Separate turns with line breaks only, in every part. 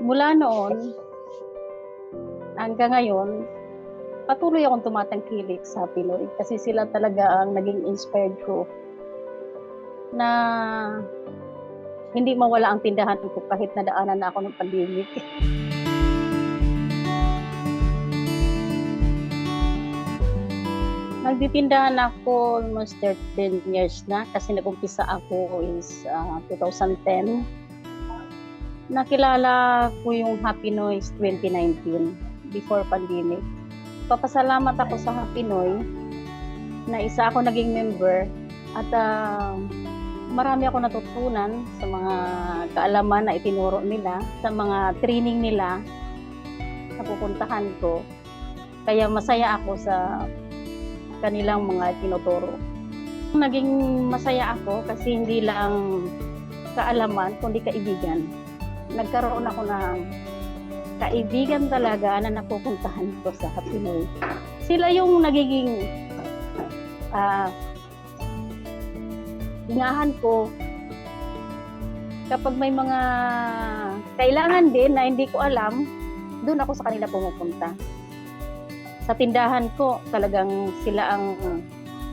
Mula noon hanggang ngayon, patuloy akong tumatangkilik sa Pinoy kasi sila talaga ang naging inspired ko na hindi mawala ang tindahan ko kahit nadaanan na ako ng pandemic. Nagtitindahan ako almost 13 years na kasi nag-umpisa ako is 2010. Nakilala ko yung Happy Noise 2019 before pandemic. Papasalamat ako sa Happy Noy na isa ako naging member at marami ako natutunan sa mga kaalaman na itinuro nila, sa mga training nila na pupuntahan ko. Kaya masaya ako sa kanilang mga tinuturo. Naging masaya ako kasi hindi lang kaalaman, kundi kaibigan. Nagkaroon ako ng kaibigan talaga na napupuntahan ko sa Happy Noy. Sila yung nagiging ingahan ko kapag may mga kailangan din na hindi ko alam, doon ako sa kanila pumupunta. Sa tindahan ko, talagang sila ang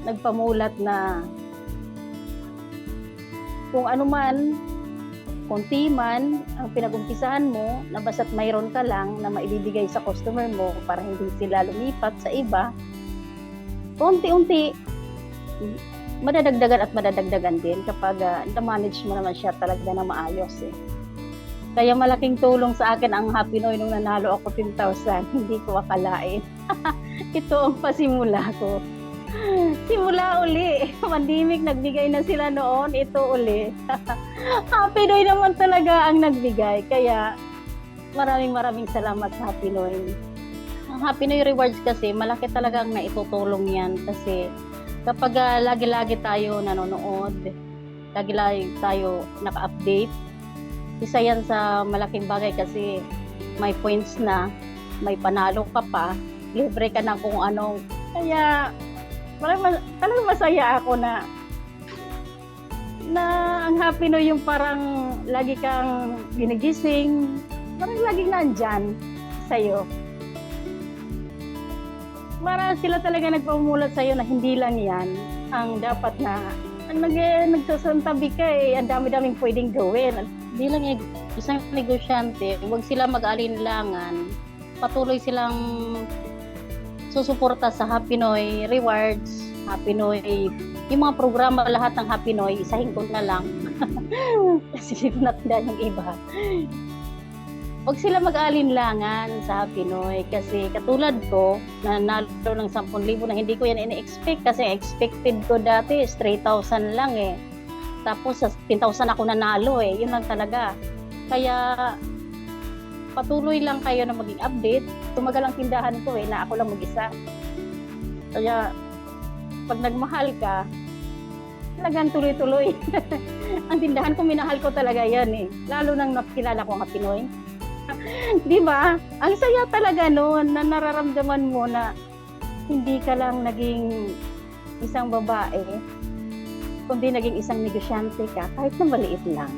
nagpamulat na kung ano man, konti man ang pinag-umpisahan mo, na basta't mayroon ka lang na maibibigay sa customer mo para hindi sila lumipat sa iba, unti-unti, madadagdagan at madadagdagan din kapag na-manage mo naman siya talaga na maayos eh. Kaya malaking tulong sa akin ang Happy Noy nung nanalo ako 10,000. Hindi ko akalain. Ito ang pasimula ko. Simula uli. Pandemic, nagbigay na sila noon. Ito uli. Happy Noy naman talaga ang nagbigay. Kaya maraming salamat sa Happy Noy. Ang Happy Noy Rewards kasi, malaki talaga ang naitutulong yan. Kasi kapag lagi-lagi tayo nanonood, lagi-lagi tayo naka-update, isa yan sa malaking bagay kasi may points na, may panalo ka pa, libre ka na kung anong. Kaya talagang masaya ako na ang Happy Noy yung parang lagi kang ginigising, parang laging nandyan sa'yo. Parang sila talaga nagpamumulat sa'yo na hindi lang yan ang dapat na nagsasantabi ka eh, ang dami-daming pwedeng gawin. Hindi lang isang negosyante, huwag sila mag-alinlangan. Patuloy silang susuporta sa Happy Noy Rewards, Happy Noy, yung mga programa lahat ng Happy Noy, isahin ko na lang. Kasi hindi ko natandaan yung iba. Huwag sila mag-alinlangan sa Happy Noy kasi katulad ko, nanalo ng 10,000 na hindi ko yan ina-expect kasi expected ko dati is 3,000 lang eh. Tapos sa 10,000 ako nanalo eh, yun lang talaga. Kaya patuloy lang kayo na maging update. Tumagal ang tindahan ko eh, na ako lang mag-isa. Kaya pag nagmahal ka, talagang tuloy-tuloy. Ang tindahan ko, minahal ko talaga yan eh. Lalo nang nakilala ko ang Happy Noy. Di ba? Ang saya talaga noon na nararamdaman mo na hindi ka lang naging isang babae, kundi naging isang negosyante ka kahit na maliit lang.